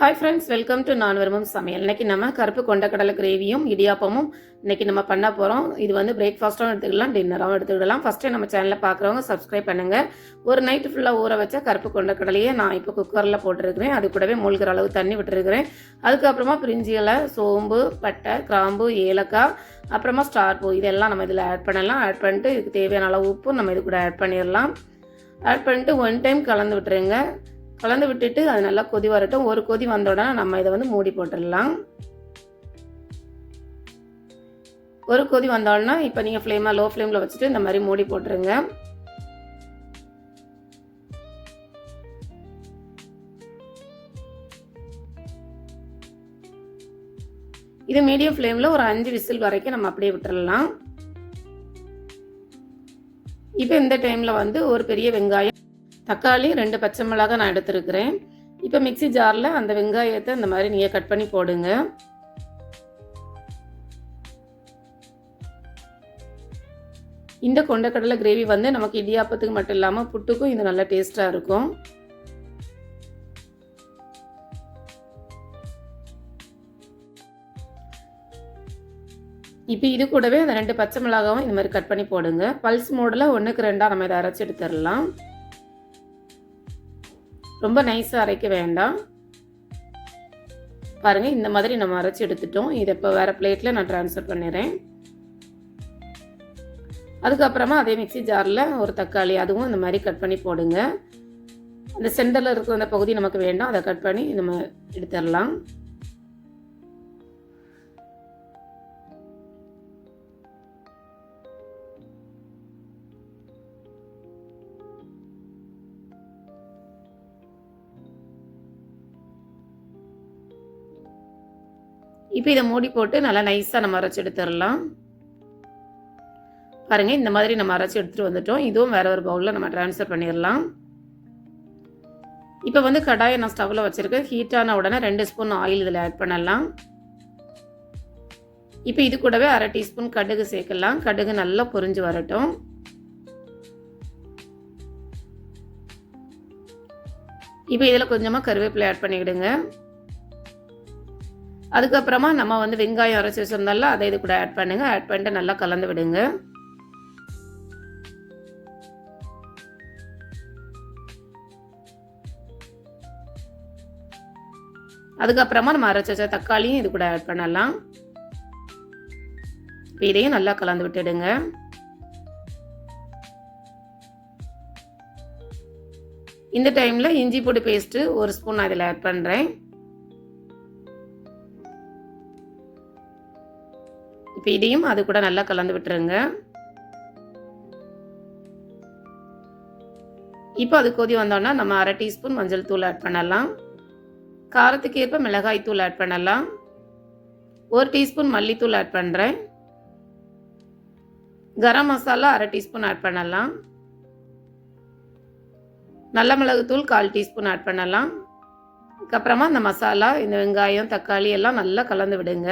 Hi friends, welcome to நான் விரும்பும் சமையல். இன்றைக்கி நம்ம கருப்பு கொண்டக்கடலை கிரேவியும் இடியாப்பமும் இன்றைக்கி நம்ம பண்ண போகிறோம். இது வந்து பிரேக்ஃபாஸ்ட்டாகவும் எடுத்துக்கலாம், டின்னராகவும் எடுத்துக்கிடலாம். ஃபஸ்ட்டு நம்ம சேனலில் பார்க்குறவங்க சப்ஸ்கிரைப் பண்ணுங்கள். ஒரு நைட்டு ஃபுல்லாக ஊற வச்ச கருப்பு கொண்டக்கடலையே நான் இப்போ குக்கரில் போட்டிருக்கிறேன். அது கூடவே மூழ்கிற அளவு தண்ணி விட்டுருக்கிறேன். அதுக்கப்புறமா பிரிஞ்சி இலை, சோம்பு, பட்டை, கிராம்பு, ஏலக்காய், அப்புறமா ஸ்டார் பூ இதெல்லாம் நம்ம இதில் ஆட் பண்ணலாம். ஆட் பண்ணிட்டு இதுக்கு தேவையான அளவு உப்பு நம்ம இது கூட ஆட் பண்ணிடலாம். ஆட் பண்ணிட்டு ஒன் டைம் கலந்து விட்டுருங்க. கலந்து விட்டுட்டு அது நல்லா கொதி வரட்டும். ஒரு கொதி வந்த உடனே நம்ம இதை வந்து மூடி போட்டுடலாம். ஒரு கொதி வந்தோடனே இப்போ நீங்கள் லோ ஃப்ளேமில் வச்சுட்டு இந்த மாதிரி மூடி போட்டுருங்க. இது மீடியம் ஃப்ளேமில் ஒரு 5 விசில் வரைக்கும் நம்ம அப்படியே விட்டுறலாம். இப்போ இந்த டைமில் வந்து ஒரு பெரிய வெங்காயம், தக்காளி, 2 பச்சை மிளகாய் நான் எடுத்துருக்கிறேன். இப்போ மிக்சி ஜாரில் அந்த வெங்காயத்தை இந்த மாதிரி நீங்கள் கட் பண்ணி போடுங்க. இந்த கொண்டக்கடலை கிரேவி வந்து நமக்கு இடியாப்பத்துக்கு மட்டும் இல்லாமல் புட்டுக்கும் இது நல்ல டேஸ்ட்டாக இருக்கும். இப்போ இது கூடவே அந்த 2 பச்சை மிளகாவும் இந்த மாதிரி கட் பண்ணி போடுங்க. பல்ஸ் மோடில் 1க்கு 2 நம்ம இதை அரைச்சி எடுத்துடலாம். ரொம்ப நைஸாக அரைக்க வேண்டாம். பாருங்கள், இந்த மாதிரி நம்ம அரைச்சி எடுத்துட்டோம். இதை இப்போ வேறு பிளேட்டில் நான் ட்ரான்ஸ்ஃபர் பண்ணிடுறேன். அதுக்கப்புறமா அதே மிக்சி ஜாரில் ஒரு தக்காளி, அதுவும் இந்த மாதிரி கட் பண்ணி போடுங்க. அந்த சென்டரில் இருக்கிற அந்த பகுதி நமக்கு வேண்டாம், அதை கட் பண்ணி நம்ம எடுத்துடலாம். இப்போ இதை மூடி போட்டு நல்லா நைஸாக நம்ம அரைச்சி எடுத்துடலாம். பாருங்கள், இந்த மாதிரி நம்ம அரைச்சி எடுத்துகிட்டு வந்துட்டோம். இதுவும் வேற ஒரு பவுலில் நம்ம ட்ரான்ஸ்ஃபர் பண்ணிடலாம். இப்போ வந்து கடாயை நான் ஸ்டவ்வில் வச்சுருக்கேன். ஹீட்டான உடனே 2 ஸ்பூன் ஆயில் இதில் ஆட் பண்ணலாம். இப்போ இது கூடவே 1/2 டீஸ்பூன் கடுகு சேர்க்கலாம். கடுகு நல்லா பொரிஞ்சு வரட்டும். இப்போ இதில் கொஞ்சமாக கருவேப்பிலை ஆட் பண்ணிவிடுங்க. அதுக்கப்புறமா நம்ம வந்து வெங்காயம் அரைச்சி வச்சிருந்தால அதை இது கூட ஆட் பண்ணுங்க. ஆட் பண்ணிட்டு நல்லா கலந்து விடுங்க. அதுக்கப்புறமா நம்ம அரைச்சி வச்ச தக்காளியும் இது கூட ஆட் பண்ணலாம். இதையும் நல்லா கலந்து விட்டுடுங்க. இந்த டைமில் இஞ்சி பூண்டு பேஸ்ட்டு 1 ஸ்பூன் நான் இதில் ஆட் பண்ணுறேன். இப்போ இதையும் அது கூட நல்லா கலந்து விட்டுருங்க. இப்போ அது கொதி வந்தோன்னா நம்ம 1/2 டீஸ்பூன் மஞ்சள் தூள் ஆட் பண்ணலாம். காரத்துக்கு ஏற்ப மிளகாய் தூள் ஆட் பண்ணலாம். 1 டீஸ்பூன் மல்லித்தூள் ஆட் பண்ணுறேன். கரம் மசாலா 1/2 டீஸ்பூன் ஆட் பண்ணலாம். நல்ல மிளகுத்தூள் 1/4 டீஸ்பூன் ஆட் பண்ணலாம். அதுக்கப்புறமா இந்த மசாலா, இந்த வெங்காயம், தக்காளி எல்லாம் நல்லா கலந்து விடுங்க.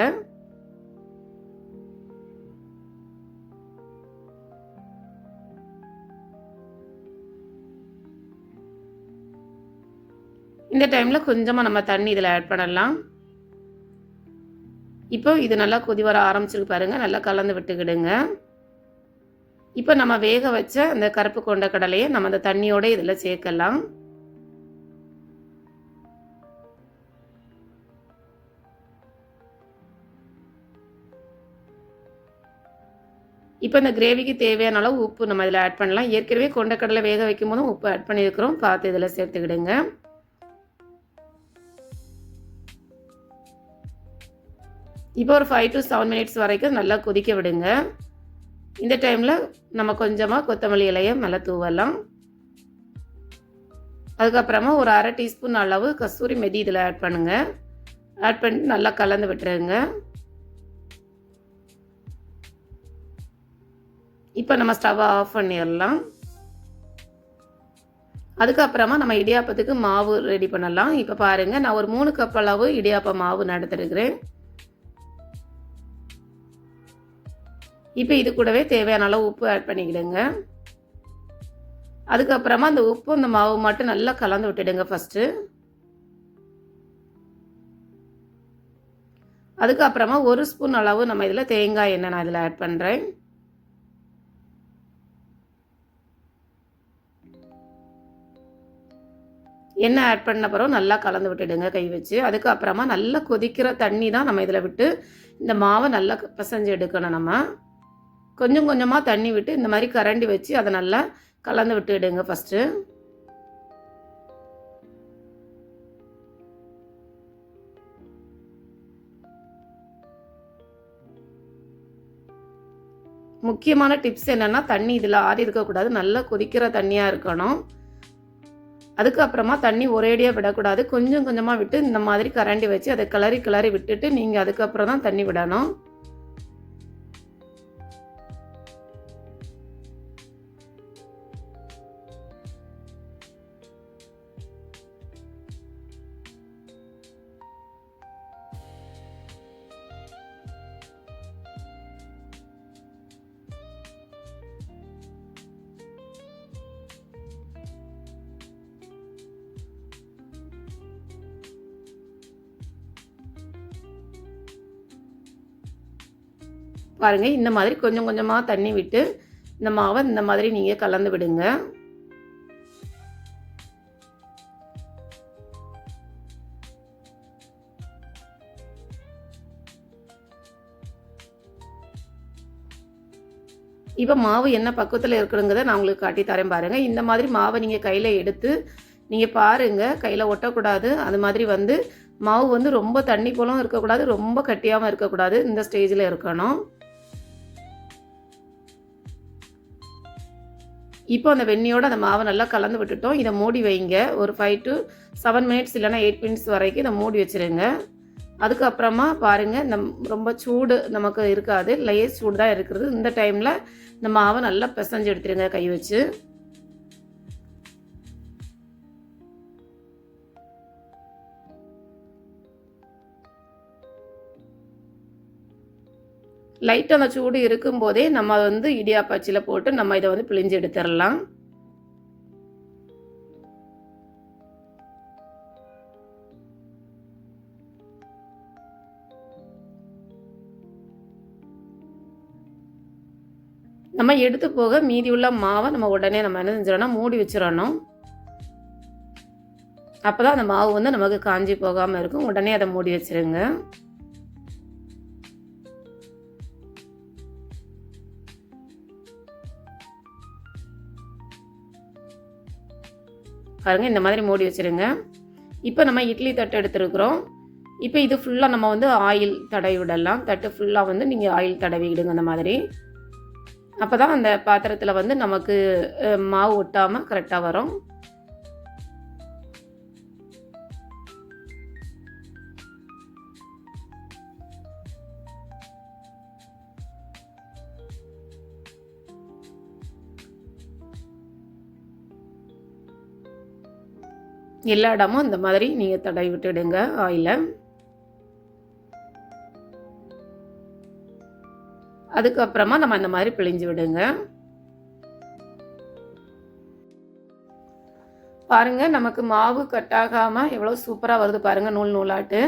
இந்த டைமில் கொஞ்சமாக நம்ம தண்ணி இதில் ஆட் பண்ணலாம். இப்போ இது நல்லா கொதி வர ஆரம்பிச்சிருக்கு பாருங்கள். நல்லா கலந்து விட்டுக்கிடுங்க. இப்போ நம்ம வேக வச்ச அந்த கருப்பு கொண்டக்கடலையை நம்ம அந்த தண்ணியோட இதில் சேர்க்கலாம். இப்போ இந்த கிரேவிக்கு தேவையான அளவு உப்பு நம்ம இதில் ஆட் பண்ணலாம். ஏற்கனவே கொண்டக்கடலை வேக வைக்கும் போதும் உப்பு ஆட் பண்ணியிருக்கிறோம். பார்த்து இதில் சேர்த்துக்கிடுங்க. இப்போ ஒரு 5 to 7 மினிட்ஸ் வரைக்கும் நல்லா கொதிக்க விடுங்க. இந்த டைமில் நம்ம கொஞ்சமாக கொத்தமல்லி இலையை நல்லா தூவலாம். அதுக்கப்புறமா ஒரு 1/2 டீஸ்பூன் அளவு கஸ்தூரி மெதி இதில் ஆட் பண்ணுங்கள். ஆட் பண்ணிட்டு நல்லா கலந்து விட்டுருங்க. இப்போ நம்ம ஸ்டவ்வை ஆஃப் பண்ணிடலாம். அதுக்கப்புறமா நம்ம இடியாப்பத்துக்கு மாவு ரெடி பண்ணலாம். இப்போ பாருங்கள், நான் ஒரு 3 கப் அளவு இடியாப்ப மாவு நடத்திருக்கிறேன். இப்போ இது கூடவே தேவையான அளவு உப்பு ஆட் பண்ணிக்கிடுங்க. அதுக்கப்புறமா அந்த உப்பு அந்த மாவு மட்டும் நல்லா கலந்து விட்டுடுங்க ஃபஸ்ட்டு. அதுக்கப்புறமா 1 ஸ்பூன் அளவு நம்ம இதில் தேங்காய் எண்ணெய் நான் இதில் ஆட் பண்ணுறேன். எண்ணெய் ஆட் பண்ண பிறகு நல்லா கலந்து விட்டுடுங்க கை வச்சு. அதுக்கப்புறமா நல்லா கொதிக்கிற தண்ணி தான் நம்ம இதில் விட்டு இந்த மாவை நல்லா பிசைஞ்சு எடுக்கணும். நம்ம கொஞ்சம் கொஞ்சமாக தண்ணி விட்டு இந்த மாதிரி கரண்டி வச்சு அதை நல்லா கலந்து விட்டுடுங்க ஃபஸ்ட்டு. முக்கியமான டிப்ஸ் என்னென்னா தண்ணி இதில் ஆறி இருக்கக்கூடாது, நல்லா கொதிக்கிற தண்ணியாக இருக்கணும். அதுக்கப்புறமா தண்ணி ஒரேடியாக விடக்கூடாது, கொஞ்சம் கொஞ்சமாக விட்டு இந்த மாதிரி கரண்டி வச்சு அதை கிளறி கிளறி விட்டுட்டு நீங்கள் அதுக்கப்புறம் தான் தண்ணி விடணும். பாருங்கள், இந்த மாதிரி கொஞ்சம் கொஞ்சமாக தண்ணி விட்டு இந்த மாவை இந்த மாதிரி நீங்கள் கலந்து விடுங்க. இப்போ மாவு என்ன பக்குவத்தில் இருக்கணுங்கிறத நான் உங்களுக்கு காட்டி தரேன் பாருங்கள். இந்த மாதிரி மாவை நீங்கள் கையில் எடுத்து நீங்கள் பாருங்கள், கையில் ஒட்டக்கூடாது. அது மாதிரி வந்து மாவு வந்து ரொம்ப தண்ணி போலும் இருக்கக்கூடாது, ரொம்ப கட்டியாமல் இருக்கக்கூடாது, இந்த ஸ்டேஜில் இருக்கணும். இப்போ அந்த வெந்நியோடு அந்த மாவை நல்லா கலந்து விட்டுட்டோம். இதை மூடி வைங்க. ஒரு 5 to 7 மினிட்ஸ் இல்லைனா 8 மினிட்ஸ் வரைக்கும் இதை மூடி வச்சுருங்க. அதுக்கப்புறமா பாருங்கள், இந்த ரொம்ப சூடு நமக்கு இருக்காது, லேஸ் சூடு தான் இருக்கிறது. இந்த டைமில் இந்த மாவை நல்லா பிசைஞ்சு எடுத்துருங்க கை வச்சு. லைட்டாக அந்த சூடு இருக்கும்போதே நம்ம வந்து இடியாப்ப அச்சில் போட்டு நம்ம இதை வந்து பிழிஞ்சு எடுத்துடலாம். நம்ம எடுத்து போக மீதி உள்ள மாவை நம்ம உடனே நம்ம என்ன செஞ்சிடணும், மூடி வச்சிடணும். அப்போ தான் அந்த மாவு வந்து நமக்கு காஞ்சி போகாமல் இருக்கும். உடனே அதை மூடி வச்சிருங்க. பாருங்கள், இந்த மாதிரி மூடி வச்சுருங்க. இப்போ நம்ம இட்லி தட்டு எடுத்துருக்குறோம். இப்போ இது ஃபுல்லாக நம்ம வந்து ஆயில் தடவி விடலாம். தட்டு ஃபுல்லாக வந்து நீங்கள் ஆயில் தடவி விடுங்க அந்த மாதிரி. அப்போ தான் அந்த பாத்திரத்தில் வந்து நமக்கு மாவு ஒட்டாமல் கரெக்டாக வரும். எல்லா இடமும் இந்த மாதிரி நீங்கள் தடவி விட்டுடுங்க ஆயிலை. அதுக்கப்புறமா நம்ம இந்த மாதிரி பிழிஞ்சு விடுங்க. பாருங்க, நமக்கு மாவு கட்டாகாமல் எவ்வளோ சூப்பராக வருது பாருங்கள், நூல் நூலாட்டு.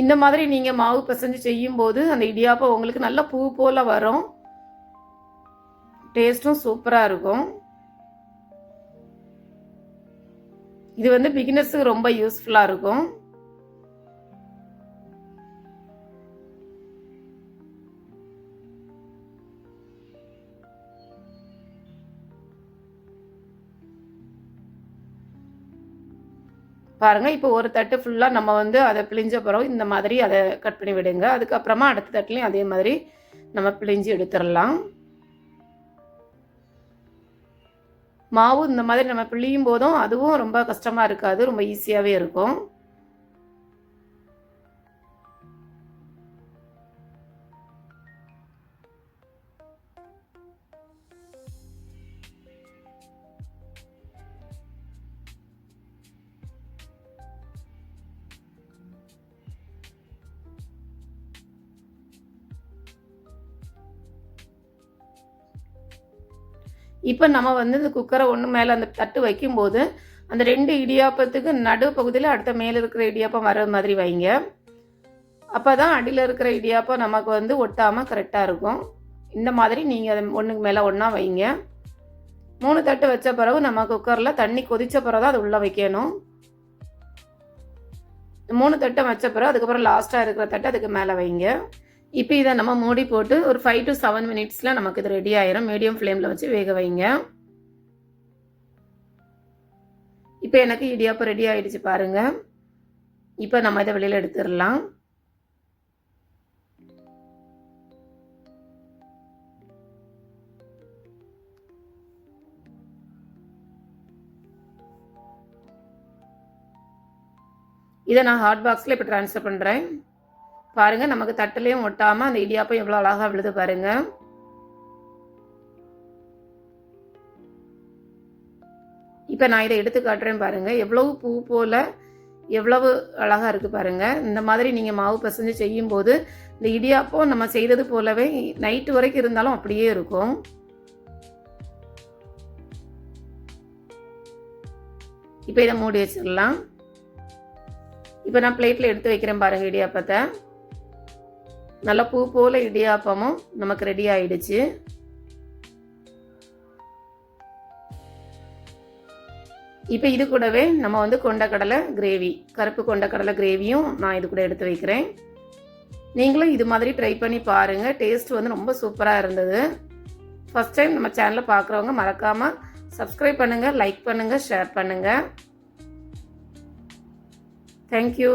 இந்த மாதிரி நீங்கள் மாவு பிசைஞ்சு செய்யும்போது அந்த இடியாப்பம் உங்களுக்கு நல்ல பூ போல் வரும். டேஸ்ட்டும் சூப்பராக இருக்கும். இது வந்து பிகினர்ஸுக்கு ரொம்ப யூஸ்ஃபுல்லாக இருக்கும். பாருங்கள், இப்போ ஒரு தட்டு ஃபுல்லாக நம்ம வந்து அதை பிழிஞ்ச பிறகு இந்த மாதிரி அதை கட் பண்ணி விடுங்க. அதுக்கப்புறமா அடுத்த தட்டுலையும் அதே மாதிரி நம்ம பிழிஞ்சு எடுத்துடலாம். மாவு இந்த மாதிரி நம்ம பிழியும் போதும் அதுவும் ரொம்ப கஷ்டமாக இருக்காது, ரொம்ப ஈஸியாகவே இருக்கும். இப்போ நம்ம வந்து இந்த குக்கரை ஒன்று மேலே அந்த தட்டு வைக்கும்போது அந்த 2 இடியாப்பத்துக்கு நடு பகுதியில் அடுத்த மேலே இருக்கிற இடியாப்பம் வர மாதிரி வைங்க. அப்போ தான் அடியில் இருக்கிற இடியாப்பம் நமக்கு வந்து ஒட்டாமல் கரெக்டாக இருக்கும். இந்த மாதிரி நீங்கள் அதை ஒன்றுக்கு மேலே ஒன்றா வைங்க. 3 தட்டு வச்ச பிறகு நம்ம குக்கரில் தண்ணி கொதித்த பிறகு தான் அது உள்ளே வைக்கணும். 3 தட்டை வச்ச பிறகு அதுக்கப்புறம் லாஸ்ட்டாக இருக்கிற தட்டை அதுக்கு மேலே வைங்க. இப்போ இதை நம்ம மூடி போட்டு ஒரு 5 to 7 மினிட்ஸில் நமக்கு இது ரெடி ஆயிரும். மீடியம் ஃப்ளேமில் வச்சு வேக வைங்க. இப்போ எனக்கு இடியாப்பம் ரெடி ஆகிடுச்சு பாருங்கள். இப்போ நம்ம இதை வெளியில் எடுத்துடலாம். இதை நான் ஹாட் பாக்ஸில் இப்போ ட்ரான்ஸ்ஃபர் பண்ணுறேன். பாருங்கள், நமக்கு தட்டுலேயும் ஒட்டாமல் அந்த இடியாப்பம் எவ்வளோ அழகாக விழுது பாருங்கள். இப்போ நான் இதை எடுத்து காட்டுறேன் பாருங்கள். எவ்வளவு பூ போல் எவ்வளவு அழகாக இருக்குது பாருங்கள். இந்த மாதிரி நீங்கள் மாவு பிசைஞ்சு செய்யும்போது இந்த இடியாப்பம் நம்ம செய்தது போலவே நைட்டு வரைக்கும் இருந்தாலும் அப்படியே இருக்கும். இப்போ இதை மூடி வச்சிடலாம். இப்போ நான் பிளேட்டில் எடுத்து வைக்கிறேன் பாருங்கள் இடியாப்பத்தை. நல்லா பூ போல் இடியாப்பமும் நமக்கு ரெடி ஆயிடுச்சு. இப்போ இது கூடவே நம்ம வந்து கொண்டக்கடலை கிரேவி, கருப்பு கொண்டக்கடலை கிரேவியும் நான் இது கூட எடுத்து வைக்கிறேன். நீங்களும் இது மாதிரி ட்ரை பண்ணி பாருங்கள். டேஸ்ட் வந்து ரொம்ப சூப்பராக இருந்தது. ஃபஸ்ட் டைம் நம்ம சேனலை பார்க்குறவங்க மறக்காமல் சப்ஸ்கிரைப் பண்ணுங்கள், லைக் பண்ணுங்கள், ஷேர் பண்ணுங்கள். Thank you.